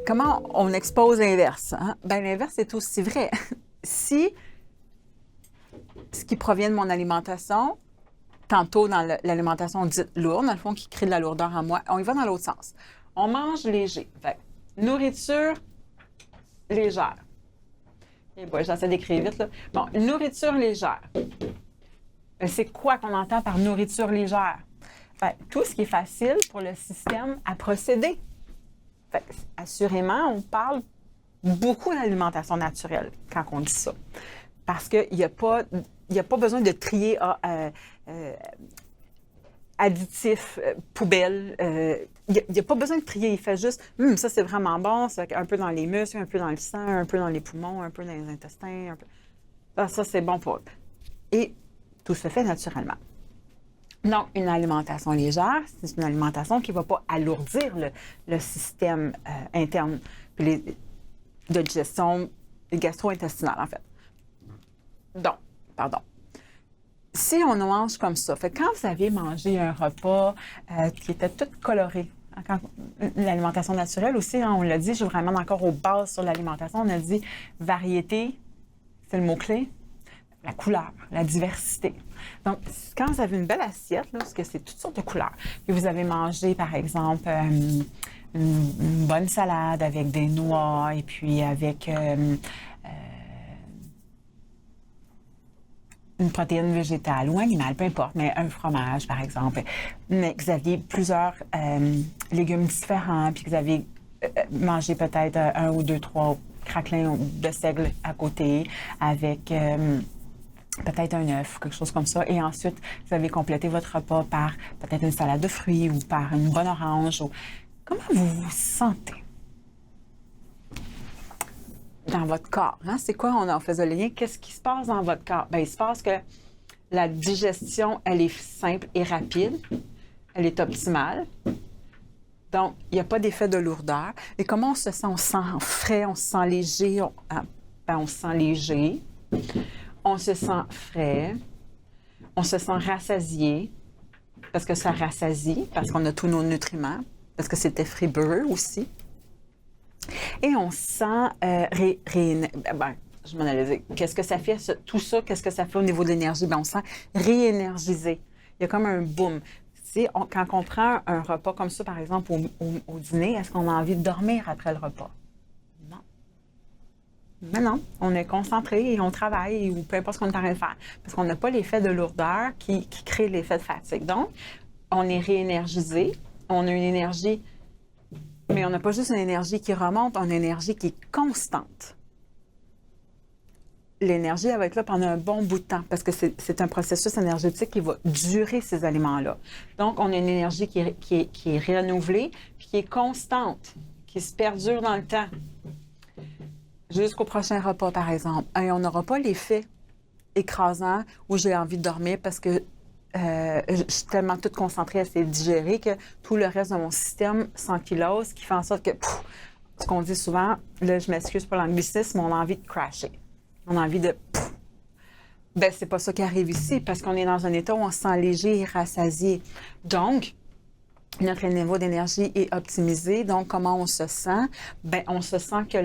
Comment on expose l'inverse? Hein? Ben, l'inverse est aussi vrai. Si ce qui provient de mon alimentation, tantôt dans l'alimentation dite lourde, dans le fond, qui crée de la lourdeur en moi, on y va dans l'autre sens. On mange léger. Fait, nourriture légère. Et bon, j'essaie d'écrire vite, là. Bon, nourriture légère. C'est quoi qu'on entend par nourriture légère? Fait, tout ce qui est facile pour le système à procéder. Fait, assurément, on parle beaucoup d'alimentation naturelle quand on dit ça. Parce qu'il n'y a pas besoin de trier additifs, poubelles. Il n'y a pas besoin de trier. Il fait juste, ça c'est vraiment bon, c'est un peu dans les muscles, un peu dans le sang, un peu dans les poumons, un peu dans les intestins. Un peu... Ah, ça c'est bon pour eux. Et tout se fait naturellement. Donc, une alimentation légère, c'est une alimentation qui ne va pas alourdir le système interne de digestion gastro-intestinale, en fait. Donc, pardon. Si on mange comme ça, fait quand vous avez mangé un repas qui était tout coloré, l'alimentation naturelle aussi, hein, on l'a dit, je vous ramène encore aux bases sur l'alimentation, on a dit variété, c'est le mot-clé. La couleur, la diversité. Donc, quand vous avez une belle assiette, là, parce que c'est toutes sortes de couleurs, puis vous avez mangé, par exemple, une bonne salade avec des noix et puis avec une protéine végétale ou animale, peu importe, mais un fromage, par exemple, mais que vous aviez plusieurs légumes différents, puis que vous avez mangé peut-être un ou deux, trois craquelins de seigle à côté avec... peut-être un œuf, quelque chose comme ça. Et ensuite, vous avez complété votre repas par peut-être une salade de fruits ou par une bonne orange. Comment vous vous sentez dans votre corps? Hein? C'est quoi, on faisait le lien? Qu'est-ce qui se passe dans votre corps? Bien, il se passe que la digestion, elle est simple et rapide. Elle est optimale. Donc, il n'y a pas d'effet de lourdeur. Et comment on se sent? On se sent frais, on se sent léger. On se sent léger. On se sent frais, on se sent rassasié, parce que ça rassasie, parce qu'on a tous nos nutriments, parce que c'était fibreux aussi. Et on se sent je m'en allais dire, qu'est-ce que ça fait, tout ça, qu'est-ce que ça fait au niveau de l'énergie? Bien, on se sent réénergisé. Il y a comme un boom. Quand on prend un repas comme ça, par exemple, au dîner, est-ce qu'on a envie de dormir après le repas? Mais non, on est concentré et on travaille ou peu importe ce qu'on est en train de faire. Parce qu'on n'a pas l'effet de lourdeur qui crée l'effet de fatigue. Donc, on est réénergisé, on a une énergie, mais on n'a pas juste une énergie qui remonte, on a une énergie qui est constante. L'énergie, elle va être là pendant un bon bout de temps parce que c'est un processus énergétique qui va durer ces aliments-là. Donc, on a une énergie qui est renouvelée puis qui est constante, qui se perdure dans le temps. Jusqu'au prochain repas, par exemple. Et on n'aura pas l'effet écrasant où j'ai envie de dormir parce que je suis tellement toute concentrée à essayer de digérer que tout le reste de mon système s'ankylose, qui fait en sorte que, ce qu'on dit souvent, là, je m'excuse pour l'anglicisme, on a envie de crasher. On a envie de... Ben, c'est pas ça qui arrive ici parce qu'on est dans un état où on se sent léger et rassasié. Donc, notre niveau d'énergie est optimisé. Donc, comment on se sent? Bien, on se sent que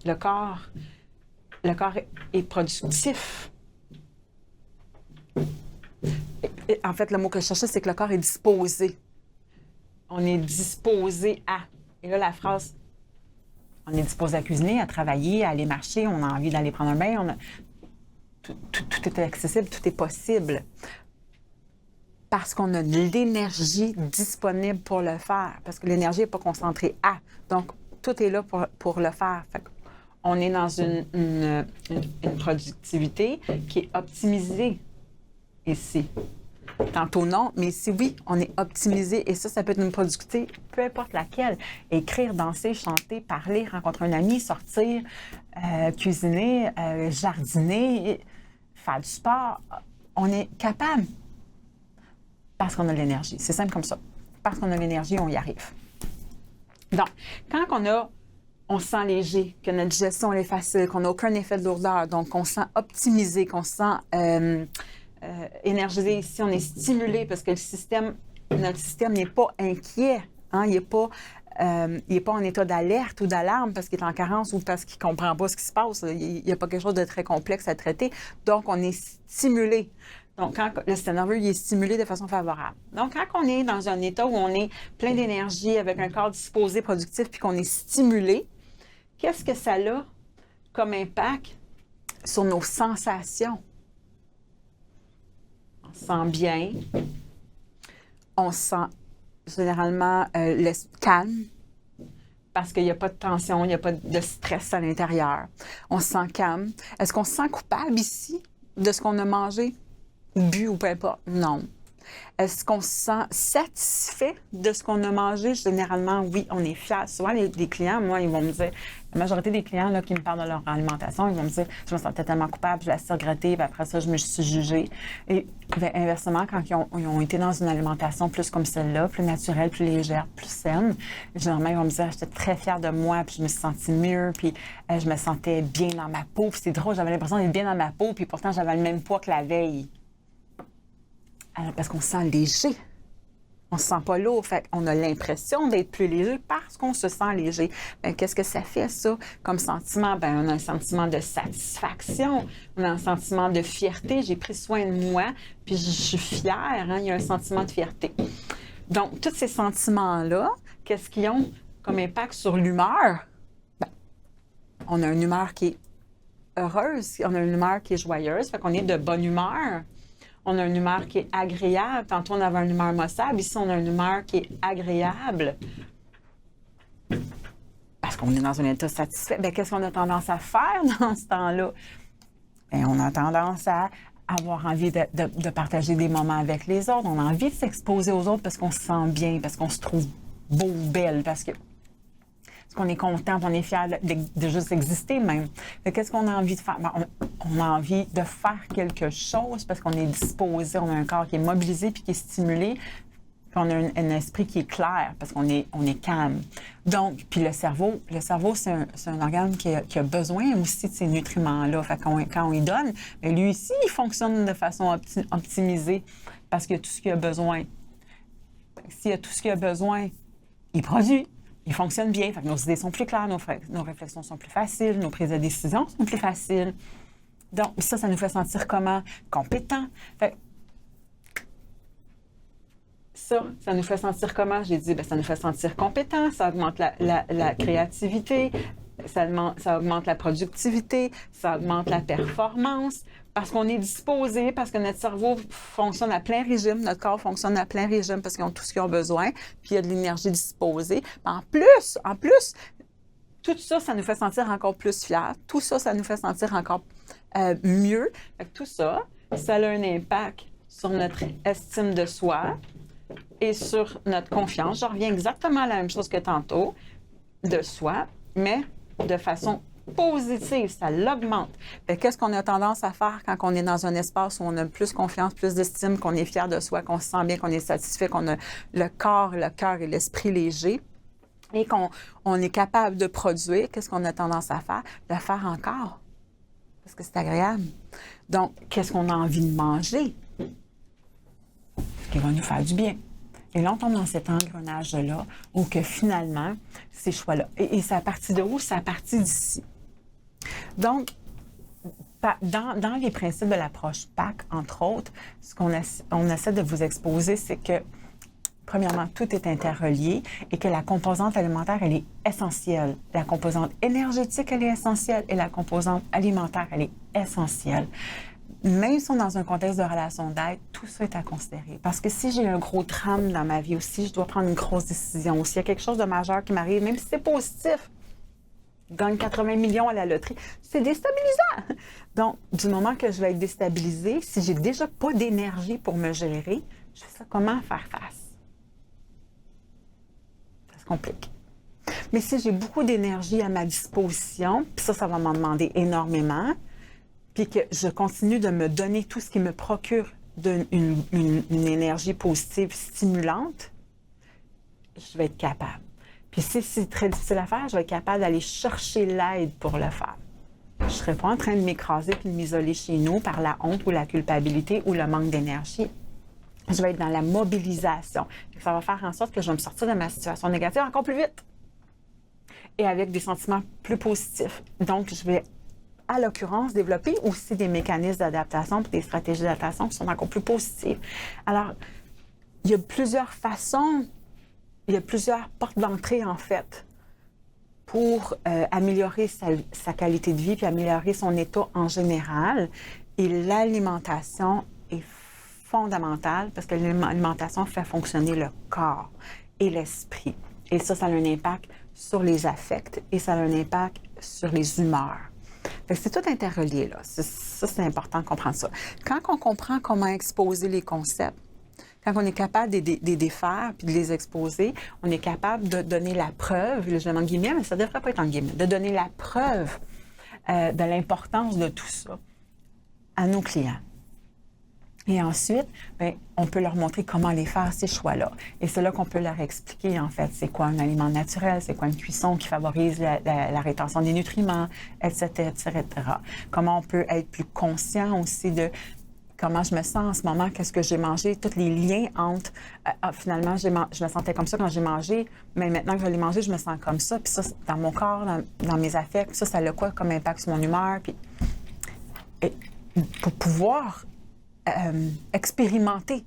le corps est productif. En fait, le mot que je cherchais, c'est que le corps est disposé. On est disposé à. Et là, la phrase, on est disposé à cuisiner, à travailler, à aller marcher, on a envie d'aller prendre un bain. Tout est accessible, tout est possible. Parce qu'on a de l'énergie disponible pour le faire. Parce que l'énergie n'est pas concentrée à. Donc, tout est là pour le faire. Fait on est dans une productivité qui est optimisée ici. Tantôt non, mais ici, oui, on est optimisé. Et ça peut être une productivité, peu importe laquelle. Écrire, danser, chanter, parler, rencontrer un ami, sortir, cuisiner, jardiner, faire du sport. On est capable. Parce qu'on a de l'énergie. C'est simple comme ça. Parce qu'on a de l'énergie, on y arrive. Donc, quand on se sent léger, que notre digestion est facile, qu'on n'a aucun effet de lourdeur, donc qu'on se sent optimisé, qu'on se sent énergisé ici, on est stimulé parce que notre système n'est pas inquiet, hein, il n'est pas en état d'alerte ou d'alarme parce qu'il est en carence ou parce qu'il ne comprend pas ce qui se passe. Il n'y a pas quelque chose de très complexe à traiter. Donc, on est stimulé. Donc, quand le système nerveux il est stimulé de façon favorable. Donc, quand on est dans un état où on est plein d'énergie, avec un corps disposé, productif, puis qu'on est stimulé, qu'est-ce que ça a comme impact sur nos sensations? On se sent bien. On se sent généralement calme parce qu'il n'y a pas de tension, il n'y a pas de stress à l'intérieur. On se sent calme. Est-ce qu'on se sent coupable ici de ce qu'on a mangé ou bu ou peu importe? Non. Est-ce qu'on se sent satisfait de ce qu'on a mangé? Généralement, oui, on est fiers. Souvent, les clients, moi, ils vont me dire, la majorité des clients là, qui me parlent de leur alimentation, ils vont me dire, je me sentais tellement coupable, je l'ai regretté, puis après ça, je me suis jugée. Et bien, inversement, quand ils ont été dans une alimentation plus comme celle-là, plus naturelle, plus légère, plus saine, généralement, ils vont me dire, j'étais très fière de moi, puis je me suis sentie mieux, puis je me sentais bien dans ma peau. Puis c'est drôle, j'avais l'impression d'être bien dans ma peau, puis pourtant, j'avais le même poids que la veille. Parce qu'on se sent léger. On se sent pas lourd. Fait qu'on a l'impression d'être plus léger parce qu'on se sent léger. Bien, qu'est-ce que ça fait, ça, comme sentiment? Bien, on a un sentiment de satisfaction. On a un sentiment de fierté. J'ai pris soin de moi, puis je suis fière. Hein? Il y a un sentiment de fierté. Donc, tous ces sentiments-là, qu'est-ce qu'ils ont comme impact sur l'humeur? Bien, on a une humeur qui est heureuse. On a une humeur qui est joyeuse. Fait qu'on est de bonne humeur. On a une humeur qui est agréable. Tantôt, on avait une humeur maussable. Ici, on a une humeur qui est agréable. Parce qu'on est dans un état satisfait. Bien, qu'est-ce qu'on a tendance à faire dans ce temps-là? Bien, on a tendance à avoir envie de partager des moments avec les autres. On a envie de s'exposer aux autres parce qu'on se sent bien, parce qu'on se trouve beau ou belle, parce qu'on est content, on est fier de juste exister même. Qu'est-ce qu'on a envie de faire? Bien, on a envie de faire quelque chose parce qu'on est disposé, on a un corps qui est mobilisé puis qui est stimulé, puis on a un esprit qui est clair parce qu'on est calme. Donc, puis le cerveau, c'est un organe qui a besoin aussi de ces nutriments-là. Fait quand on y donne, bien, lui aussi, il fonctionne de façon optimisée parce qu'il a tout ce qu'il a besoin. S'il a tout ce qu'il a besoin, il produit. Il fonctionne bien. Fait que nos idées sont plus claires, nos réflexions sont plus faciles, nos prises de décision sont plus faciles. Donc, ça nous fait sentir comment? Compétent. Fait ça nous fait sentir comment? J'ai dit, bien, ça nous fait sentir compétent, ça augmente la créativité, ça augmente la productivité, ça augmente la performance, parce qu'on est disposé, parce que notre cerveau fonctionne à plein régime, notre corps fonctionne à plein régime parce qu'ils ont tout ce qu'ils ont besoin, puis il y a de l'énergie disposée. En plus, tout ça, ça nous fait sentir encore plus fiers. Tout ça, ça nous fait sentir encore mieux. Fait que tout ça, ça a un impact sur notre estime de soi et sur notre confiance. Je reviens exactement à la même chose que tantôt, de soi, mais de façon positive, ça l'augmente. Qu'est-ce qu'on a tendance à faire quand on est dans un espace où on a plus confiance, plus d'estime, qu'on est fier de soi, qu'on se sent bien, qu'on est satisfait, qu'on a le corps, le cœur et l'esprit léger et qu'on est capable de produire, qu'est-ce qu'on a tendance à faire? De faire encore. Parce que c'est agréable. Donc, qu'est-ce qu'on a envie de manger? Ce qui va nous faire du bien. Et là, on tombe dans cet engrenage-là où que finalement, ces choix-là. Et c'est à partir de où? C'est à partir d'ici. Donc, dans les principes de l'approche PAC, entre autres, ce qu'on essaie de vous exposer, c'est que, premièrement, tout est interrelié et que la composante alimentaire, elle est essentielle. La composante énergétique, elle est essentielle et la composante alimentaire, elle est essentielle. Même si on est dans un contexte de relation d'aide, tout ça est à considérer. Parce que si j'ai un gros drame dans ma vie aussi, je dois prendre une grosse décision. S'il y a quelque chose de majeur qui m'arrive, même si c'est positif, je gagne 80 millions à la loterie, c'est déstabilisant. Donc, du moment que je vais être déstabilisée, si j'ai déjà pas d'énergie pour me gérer, je fais ça comment faire face? Ça se complique. Mais si j'ai beaucoup d'énergie à ma disposition, puis ça va m'en demander énormément, puis que je continue de me donner tout ce qui me procure une énergie positive, stimulante, je vais être capable. Puis si c'est très difficile à faire, je vais être capable d'aller chercher l'aide pour le faire. je ne serai pas en train de m'écraser puis de m'isoler chez nous par la honte ou la culpabilité ou le manque d'énergie. Je vais être dans la mobilisation. Ça va faire en sorte que je vais me sortir de ma situation négative encore plus vite et avec des sentiments plus positifs. Donc, je vais, à l'occurrence, développer aussi des mécanismes d'adaptation et des stratégies d'adaptation qui sont encore plus positives. Alors, il y a plusieurs façons, il y a plusieurs portes d'entrée, en fait, pour améliorer sa qualité de vie puis améliorer son état en général. Et l'alimentation est fondamentale parce que l'alimentation fait fonctionner le corps et l'esprit. Et ça a un impact sur les affects et ça a un impact sur les humeurs. Fait que c'est tout interrelié, là. Ça, c'est important de comprendre ça. Quand on comprend comment exposer les concepts, quand on est capable de les défaire puis de les exposer, on est capable de donner la preuve, je le mets en guillemets, mais ça ne devrait pas être en guillemets, de donner la preuve de l'importance de tout ça à nos clients. Et ensuite, bien, on peut leur montrer comment les faire, ces choix-là. Et c'est là qu'on peut leur expliquer, en fait, c'est quoi un aliment naturel, c'est quoi une cuisson qui favorise la rétention des nutriments, etc., etc. Comment on peut être plus conscient aussi de comment je me sens en ce moment, qu'est-ce que j'ai mangé, tous les liens entre, finalement, je me sentais comme ça quand j'ai mangé, mais maintenant que je l'ai mangé, je me sens comme ça, puis ça, dans mon corps, dans mes affects, ça a quoi comme impact sur mon humeur, puis et pour pouvoir expérimenter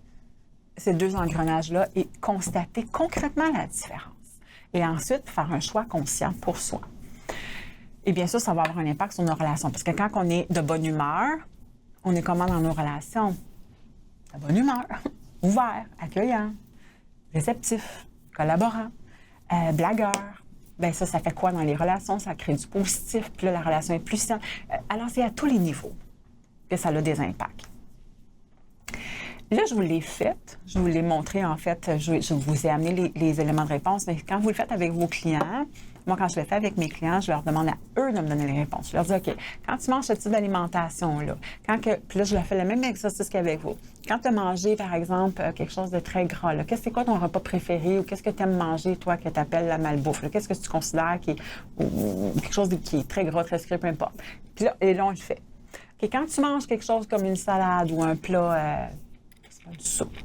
ces deux engrenages-là et constater concrètement la différence. Et ensuite, faire un choix conscient pour soi. Et bien sûr, ça va avoir un impact sur nos relations. Parce que quand on est de bonne humeur, on est comment dans nos relations? De bonne humeur, ouvert, accueillant, réceptif, collaborant, blagueur. Bien ça fait quoi dans les relations? Ça crée du positif, puis là, la relation est plus saine. Alors, c'est à tous les niveaux que ça a des impacts. Là, je vous l'ai fait. Je vous l'ai montré, en fait. Je vous ai amené les éléments de réponse. Mais quand vous le faites avec vos clients, moi, quand je le fais avec mes clients, je leur demande à eux de me donner les réponses. Je leur dis, OK, quand tu manges ce type d'alimentation-là, puis là, je leur fais le même exercice qu'avec vous. Quand tu as mangé, par exemple, quelque chose de très gras, là, c'est quoi ton repas préféré ou qu'est-ce que tu aimes manger, toi, que tu appelles la malbouffe? Qu'est-ce que tu considères ou quelque chose qui est très gras, très sucré, peu importe. Puis là, et là, on le fait. OK, quand tu manges quelque chose comme une salade ou un plat... du soupe,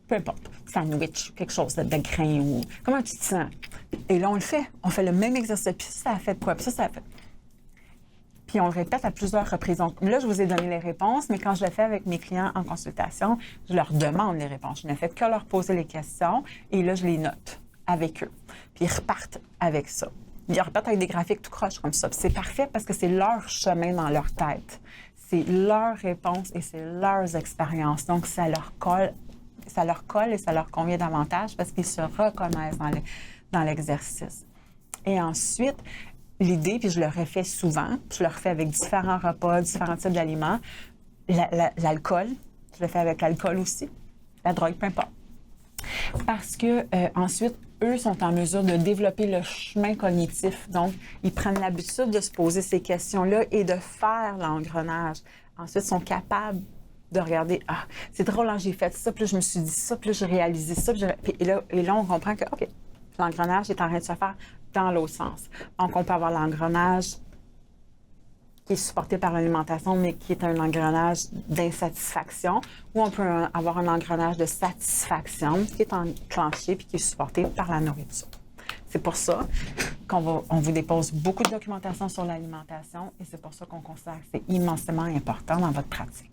peu importe, sandwich, quelque chose de grain ou... Comment tu te sens? Et là, on le fait. On fait le même exercice. Puis ça a fait quoi? Puis ça a fait... Puis on le répète à plusieurs reprises. Donc là, je vous ai donné les réponses, mais quand je le fais avec mes clients en consultation, je leur demande les réponses. Je ne fais que leur poser les questions et là, je les note avec eux. Puis ils repartent avec ça. Ils repartent avec des graphiques tout croche comme ça. Puis c'est parfait parce que c'est leur chemin dans leur tête. C'est leurs réponses et c'est leurs expériences. Donc, ça leur colle et ça leur convient davantage parce qu'ils se reconnaissent dans l'exercice. Et ensuite, l'idée, puis je le refais souvent, je le refais avec différents repas, différents types d'aliments, l'alcool, je le fais avec l'alcool aussi, la drogue, peu importe. Parce que ensuite, eux sont en mesure de développer le chemin cognitif. Donc, ils prennent l'habitude de se poser ces questions-là et de faire l'engrenage. Ensuite, ils sont capables de regarder, ah, c'est drôle, hein, j'ai fait ça, puis là, je me suis dit ça, puis là, j'ai réalisé ça, et là, on comprend que, OK, l'engrenage est en train de se faire dans l'autre sens. Donc, on peut avoir l'engrenage qui est supporté par l'alimentation, mais qui est un engrenage d'insatisfaction, ou on peut avoir un engrenage de satisfaction qui est enclenché puis qui est supporté par la nourriture. C'est pour ça qu'on vous dépose beaucoup de documentation sur l'alimentation et c'est pour ça qu'on considère que c'est immensément important dans votre pratique.